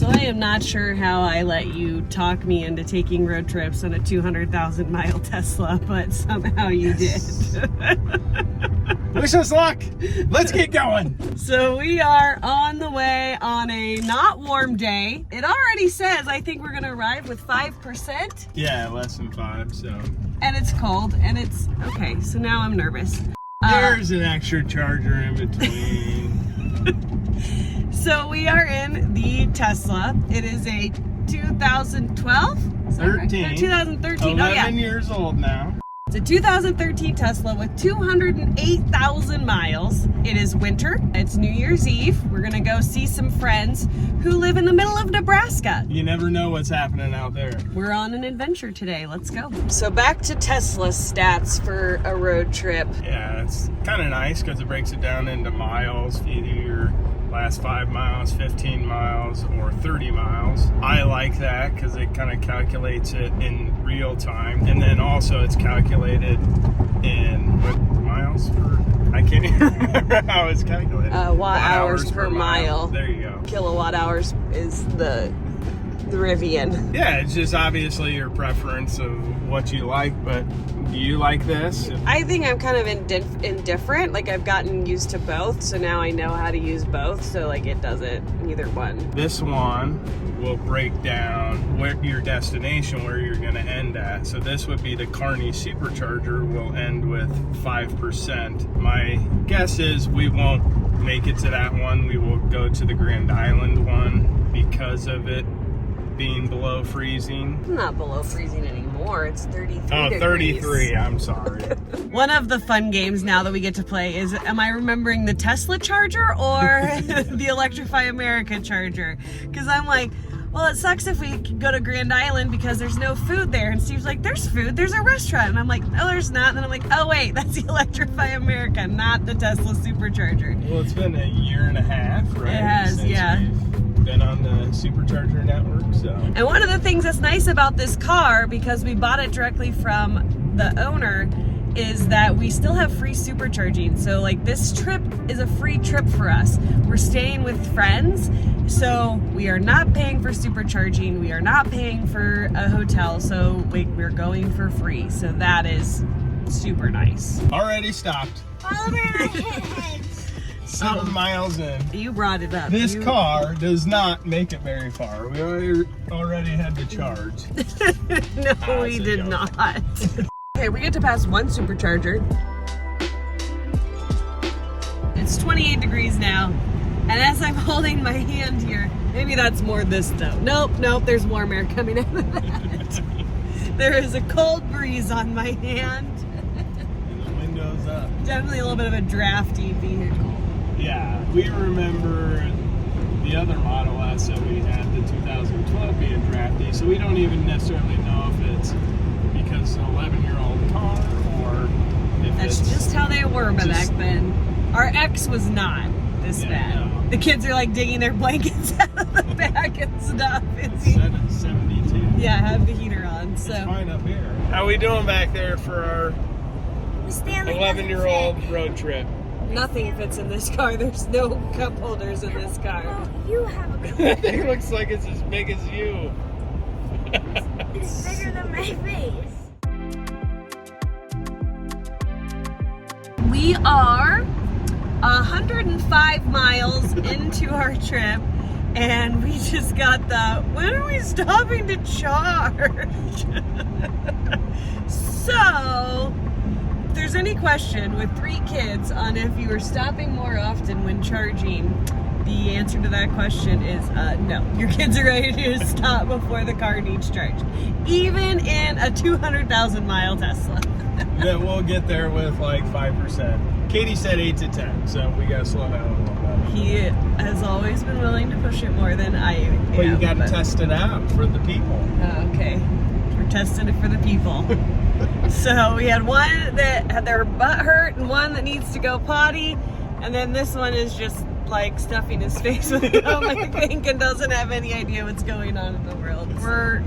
So I am not sure how I let you talk me into taking road trips on a 200,000 mile Tesla, but somehow you did. Wish us luck. Let's get going. So we are on the way on a not warm day. It already says, I think we're gonna arrive with 5%. Yeah, less than 5, so. And it's cold, and it's, okay, so now I'm nervous. There's an extra charger in between. So we are in the Tesla. It is a 2012? 13. 2013, 11 years old now. It's a 2013 Tesla with 208,000 miles. It is winter. It's New Year's Eve. We're gonna go see some friends who live in the middle of Nebraska. You never know what's happening out there. We're on an adventure today. Let's go. So back to Tesla stats for a road trip. Yeah, it's kind of nice because it breaks it down into miles. Either your last 5 miles, 15 miles, or 30 miles. I like that because it kind of calculates it in real time. And then also it's calculated in what miles per, I can't even remember how it's calculated. Watt hours per mile. There you go. Kilowatt hours is the Rivian. Yeah, it's just obviously your preference of what you like, but do you like this? I think I'm kind of indifferent. Like, I've gotten used to both, so now I know how to use both, so like it doesn't, either one. This one will break down where your destination, where you're going to end at. So this would be the Kearney Supercharger, will end with 5%. My guess is we won't make it to that one. We will go to the Grand Island one because of it being below freezing. It's not below freezing anymore. It's 33 degrees. 33, I'm sorry. One of the fun games now that we get to play is, am I remembering the Tesla charger or the Electrify America charger? Because I'm like, well, it sucks if we go to Grand Island because there's no food there. And Steve's like, there's food, there's a restaurant. And I'm like, no, there's not. And then I'm like, oh wait, that's the Electrify America, not the Tesla Supercharger. Well, it's been a year and a half, right? It has, Since yeah. we've been on the Supercharger network, so. And one of the things that's nice about this car, because we bought it directly from the owner, is that we still have free supercharging. So like, this trip is a free trip for us. We're staying with friends, so we are not paying for supercharging. We are not paying for a hotel, so we're going for free. So that is super nice. Already stopped. Follow my head. 7 miles in. You brought it up. This car does not make it very far. We already had to charge. No, we did not. Okay, we get to pass one supercharger. It's 28 degrees now. And as I'm holding my hand here, maybe that's more this though. Nope, there's warm air coming out of that. There is a cold breeze on my hand. And the window's up. Definitely a little bit of a drafty vehicle. Yeah, we remember the other Model S that we had, the 2012, being drafty, so we don't even necessarily know if it's because it's an 11-year-old car or if That's it's just how they were back just, then. Our X was not this bad. No. The kids are like digging their blankets out of the back and stuff. It's 72. Yeah, have the heater on. So It's fine up here. How we doing back there for our 11-year-old road trip? nothing fits in this car. There's no cup holders in this car. Oh, you have a cup. That thing looks like it's as big as you. It's bigger than my face. We are 105 miles into our trip, and we just got the, when are we stopping to charge? So, if there's any question with 3 kids on if you are stopping more often when charging, the answer to that question is no. Your kids are ready to stop before the car needs charge. Even in a 200,000 mile Tesla. Yeah, we'll get there with like 5%. Katie said 8 to 10, so we gotta slow down a little bit. He has always been willing to push it more than I am. Well, you gotta test it out for the people. Okay, we're testing it for the people. So we had one that had their butt hurt and one that needs to go potty, and then this one is just like stuffing his face with gum, I think, and doesn't have any idea what's going on in the world. We're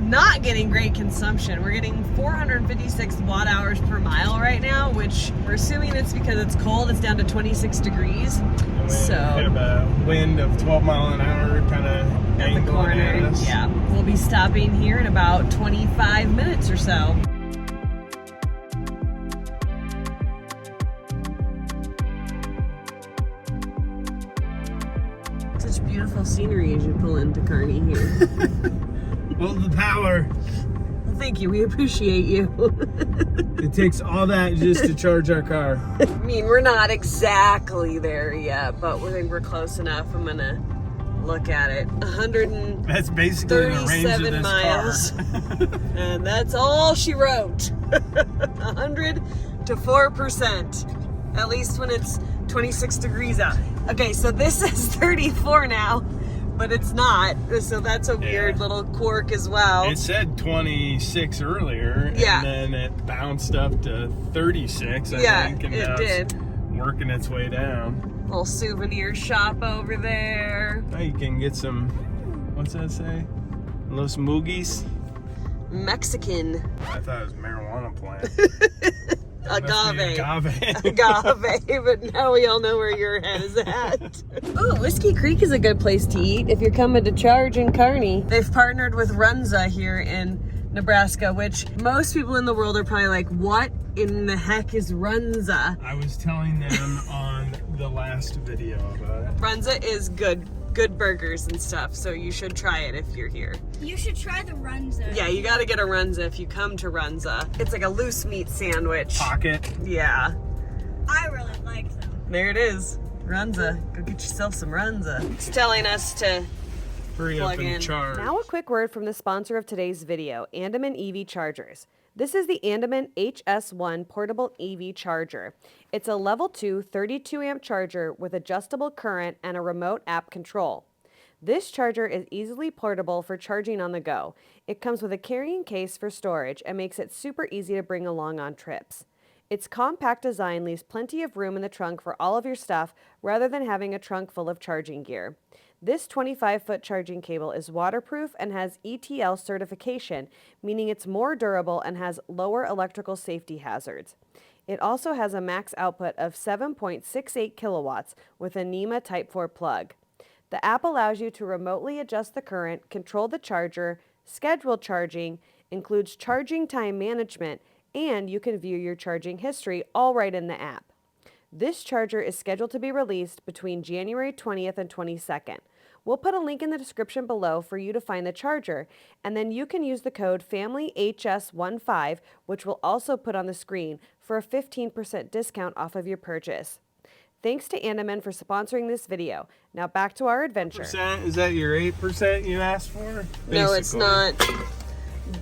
not getting great consumption. We're getting 456 watt hours per mile right now, which we're assuming it's because it's cold. It's down to 26 degrees. So we have a wind of 12 mile an hour kind of at the corner. Yeah, we'll be stopping here in about 25 minutes or so. Such beautiful scenery as you pull into Kearney here. Well, the power. Well, thank you. We appreciate you. It takes all that just to charge our car. I mean, we're not exactly there yet, but we think we're close enough. I'm gonna look at it. That's basically the range of 137 this miles. car. And that's all she wrote. 100 to 4%. At least when it's 26 degrees out. Okay, so this is 34 now, but it's not. So that's a weird little quirk as well. It said 26 earlier, Yeah. and then it bounced up to 36, I think. And it now did. It's working its way down. Little souvenir shop over there. Now you can get some, what's that say? Los Moogies? Mexican. I thought it was a marijuana plant. Agave. Agave. Agave, but now we all know where your head is at. Ooh, Whiskey Creek is a good place to eat if you're coming to charge in Kearney. They've partnered with Runza here in Nebraska, which most people in the world are probably like, what in the heck is Runza? I was telling them on the last video about it. Runza is good burgers and stuff, so you should try it if you're here. You should try the Runza. Yeah, you gotta get a Runza if you come to Runza. It's like a loose meat sandwich. Pocket. Yeah. I really like them. There it is. Runza. Go get yourself some Runza. It's telling us to Hurry up plug in. and charge. Now a quick word from the sponsor of today's video, Andaman EV Chargers. This is the Andaman HS1 portable EV charger. It's a level 2 32 amp charger with adjustable current and a remote app control. This charger is easily portable for charging on the go. It comes with a carrying case for storage and makes it super easy to bring along on trips. Its compact design leaves plenty of room in the trunk for all of your stuff rather than having a trunk full of charging gear. This 25-foot charging cable is waterproof and has ETL certification, meaning it's more durable and has lower electrical safety hazards. It also has a max output of 7.68 kilowatts with a NEMA Type 4 plug. The app allows you to remotely adjust the current, control the charger, schedule charging, includes charging time management, and you can view your charging history all right in the app. This charger is scheduled to be released between January 20th and 22nd. We'll put a link in the description below for you to find the charger, and then you can use the code FAMILYHS15, which we'll also put on the screen, for a 15% discount off of your purchase. Thanks to Andaman for sponsoring this video. Now back to our adventure. Percent? Is that your 8% you asked for? No, it's Basically. not.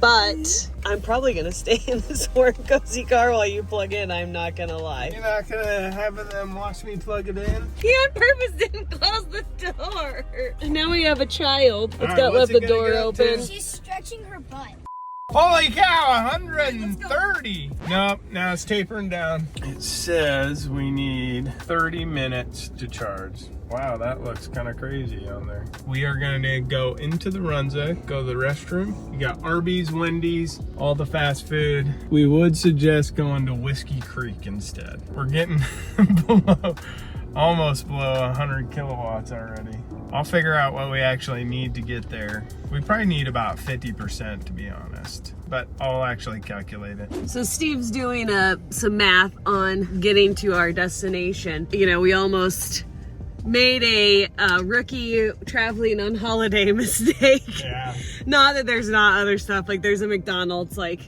But I'm probably going to stay in this warm, cozy car while you plug in. I'm not going to lie. You're not gonna have them watch me plug it in? He on purpose didn't close the door. And now we have a child. It's Alright, got what's left it the gonna door get up to? open. She's stretching her butt. Holy cow, 130! Nope, now it's tapering down. It says we need 30 minutes to charge. Wow, that looks kind of crazy on there. We are gonna go into the Runza, go to the restroom. You got Arby's, Wendy's, all the fast food. We would suggest going to Whiskey Creek instead. We're getting almost below 100 kilowatts already. I'll figure out what we actually need to get there. We probably need about 50% to be honest, but I'll actually calculate it. So Steve's doing some math on getting to our destination. You know, we almost made a rookie traveling on holiday mistake. Yeah. Not that there's not other stuff, like there's a McDonald's like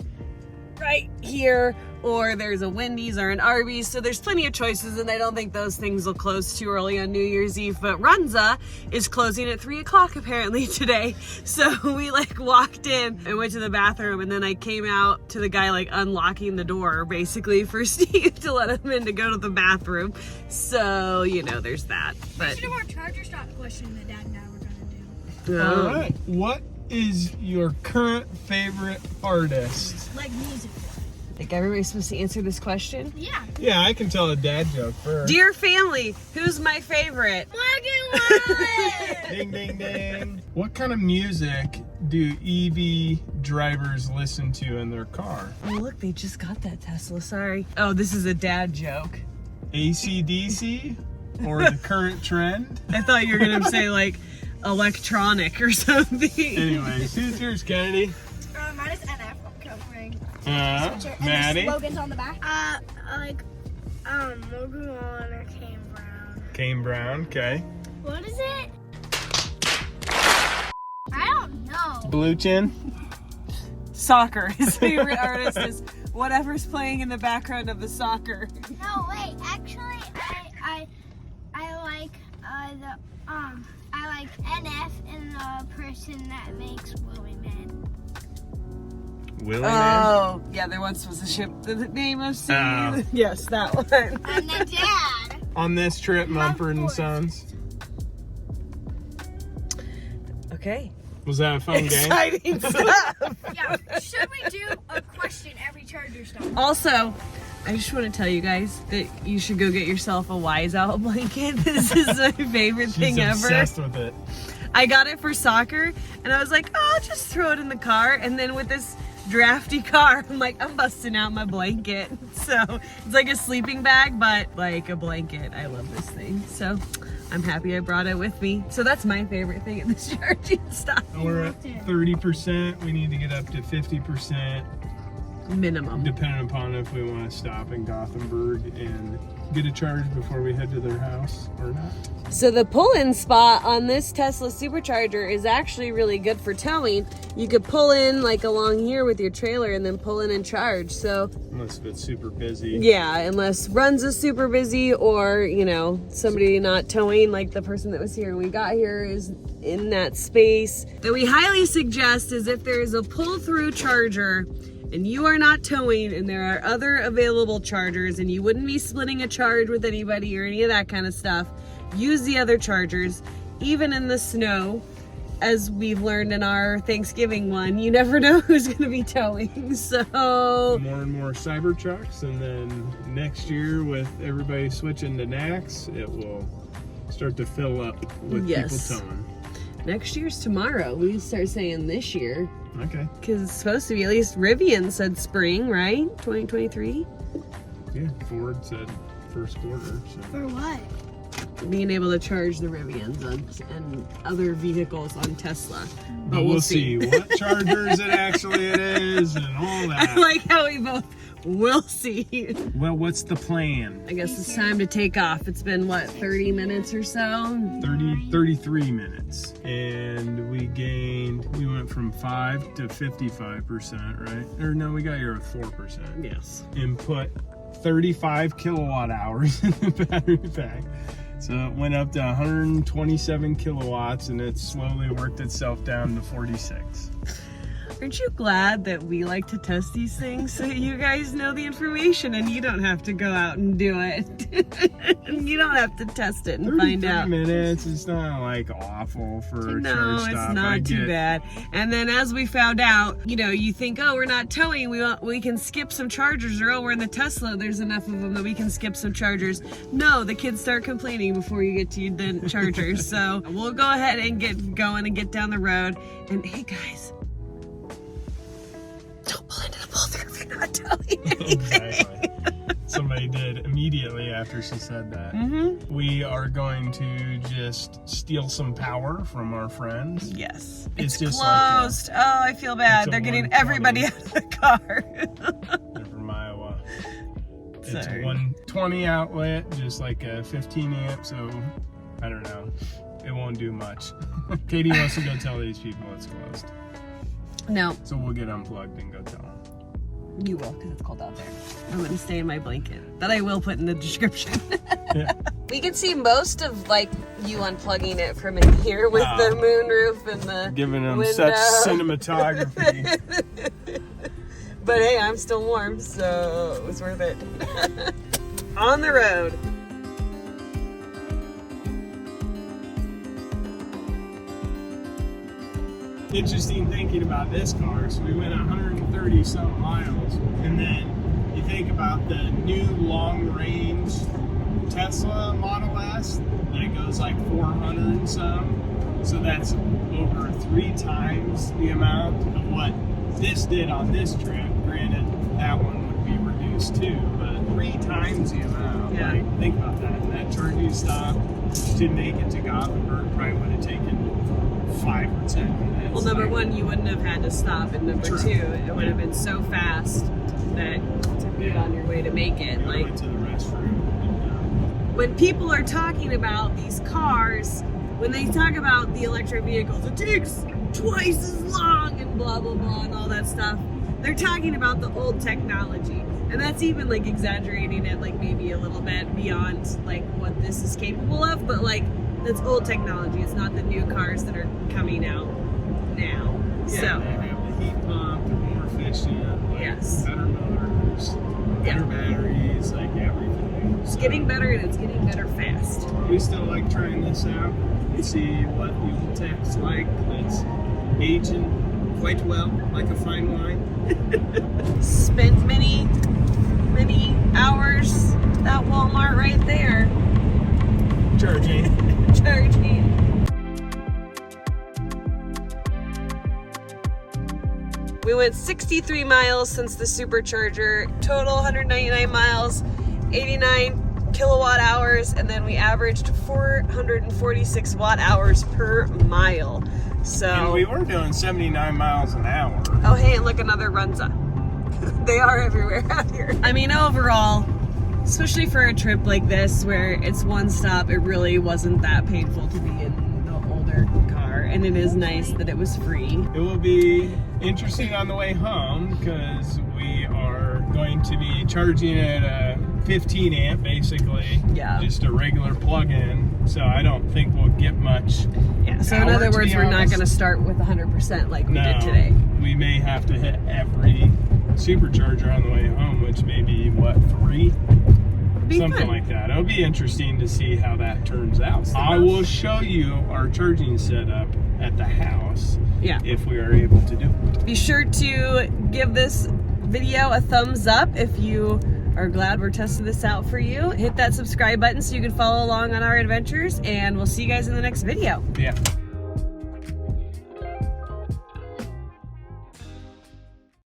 right here, or there's a Wendy's or an Arby's, so there's plenty of choices, and I don't think those things will close too early on New Year's Eve. But Runza is closing at 3 o'clock apparently today, so we like walked in and went to the bathroom, and then I came out to the guy like unlocking the door basically for Steve to let him in to go to the bathroom. So you know, there's that. But Should have our charger stop question that Dad and I were gonna do. All right. What is your current favorite artist? Like music. Like everybody's supposed to answer this question. Yeah. Yeah, I can tell a dad joke first. Dear family, who's my favorite? Black and white. Ding, ding, ding. What kind of music do EV drivers listen to in their car? Oh, look, they just got that Tesla. Sorry. Oh, this is a dad joke. AC/DC or the current trend? I thought you were going to say like electronic or something. Anyways, who's yours, Kennedy? Mine is NF. I'm covering. Maddie? Slogans on the back. Logan Wall or Kane Brown. Kane Brown, okay. What is it? I don't know. Blue Chin? Soccer. His favorite artist is whatever's playing in the background of the soccer. No, wait. Actually, I like I like NF and the person that makes Willy Man. Willie Man? Oh, yeah, there once was a ship. The name of sea. Oh. Yes, that one. I'm the dad. On this trip, Mumford and course. Sons. Okay. Was that a fun game? Exciting stuff. Yeah. Should we do a question every Charger stop? Also, I just want to tell you guys that you should go get yourself a Wise Out blanket. This is my favorite She's thing ever. obsessed with it. I got it for soccer, and I was like, oh, I'll just throw it in the car. And then with this drafty car, I'm like, I'm busting out my blanket. So it's like a sleeping bag, but like a blanket. I love this thing. So I'm happy I brought it with me. So that's my favorite thing at this charging stop. We're at 30%. We need to get up to 50%, Minimum. depending upon if we want to stop in Gothenburg and get a charge before we head to their house or not. So the pull-in spot on this Tesla supercharger is actually really good for towing. You could pull in like along here with your trailer and then pull in and charge. So Unless it's super busy. yeah, unless runs is super busy or, you know, somebody not towing like the person that was here when we got here is in that space. That we highly suggest is if there is a pull-through charger and you are not towing and there are other available chargers and you wouldn't be splitting a charge with anybody or any of that kind of stuff, use the other chargers. Even in the snow, as we've learned in our Thanksgiving one, you never know who's going to be towing. So More and more Cybertrucks, and then next year with everybody switching to NACS, it will start to fill up with Yes. people towing. next year's tomorrow. We start saying this year. Okay. Because it's supposed to be, at least Rivian said spring, right? 2023? Yeah, Ford said first quarter. So. For what? Being able to charge the Rivians and other vehicles on Tesla. But we'll see what chargers it actually is and all that. I like how we both will see. Well, what's the plan? I guess it's time to take off. It's been, what, 30 minutes or so? 33 minutes. And we went from 5 to 55%, right? Or no, we got here with 4%. Yes. And put 35 kilowatt hours in the battery pack. So it went up to 127 kilowatts and it slowly worked itself down to 46. Aren't you glad that we like to test these things so you guys know the information and you don't have to go out and do it? You don't have to test it and find out. 33 minutes, it's not like awful for a No, charge it's stop. not too bad. And then as we found out, you know, you think, oh, we're not towing, we can skip some chargers, or oh, we're in the Tesla, there's enough of them that we can skip some chargers. No, the kids start complaining before you get to the chargers. So we'll go ahead and get going and get down the road. And hey guys, don't pull into the pull-through if you're not towing anything. Exactly. Somebody did immediately after she said that. Mm-hmm. We are going to just steal some power from our friends. Yes. It's It's just like closed. Oh, I feel bad. it's a They're getting 120. everybody out of the car. They're from Iowa. It's Sorry. a 120 outlet, just like a 15 amp, so I don't know. It won't do much. Katie wants to go tell these people it's closed. No, So we'll get unplugged and go tell them. you will, because it's cold out there. I'm going to stay in my blanket. That I will put in the description. Yeah. We can see most of, like, you unplugging it from in here with the moonroof and the Giving them window. such cinematography. But hey, I'm still warm, so it was worth it. On the road. Interesting thinking about this car. So we went 130 some miles, and then you think about the new long-range Tesla Model S that goes like 400 and some. So that's over 3 times the amount of what this did on this trip. Granted, that one would be reduced too, but 3 times the amount. Yeah. Like, think about that. And that charging stop to make it to Gothenburg probably would have taken 5 or 10 minutes. Well, number one, you wouldn't have had to stop, and number True. two, it would have been so fast that to be on your way to make it. You Like, went to the restroom. when people are talking about these cars, when they talk about the electric vehicles, it takes twice as long and blah blah blah and all that stuff. They're talking about the old technology, and that's even like exaggerating it, like maybe a little bit beyond like what this is capable of. But like, that's old technology. It's not the new cars that are coming out now. Yeah, So they have the heat pump, they're more efficient, like Yes. better motors, better batteries, like everything. it's getting better, and it's getting better fast. We still like trying this out and see what the old tech's like. That's aging quite well, like a fine wine. Spent many hours at Walmart right there Charging. charging. We went 63 miles since the supercharger, total 199 miles, 89 kilowatt hours, and then we averaged 446 watt hours per mile. So, And we were doing 79 miles an hour. oh hey, and look, another Runza. They are everywhere out here. I mean, overall, especially for a trip like this where it's one stop, it really wasn't that painful to be in the older car, and it is nice that it was free. It will be interesting on the way home because we are going to be charging at a 15 amp basically. Yeah. Just a regular plug-in. So I don't think we'll get much. Yeah, so in power, other to words, be we're not honest. going to start with 100% like we No, did today. we may have to hit every supercharger on the way home, which may be what, 3? Be Something fun. like that. It'll be interesting to see how that turns out. I will show you our charging setup at the house Yeah. if we are able to do it. Be sure to give this video a thumbs up if you are glad we're testing this out for you. Hit that subscribe button so you can follow along on our adventures, and we'll see you guys in the next video. Yeah.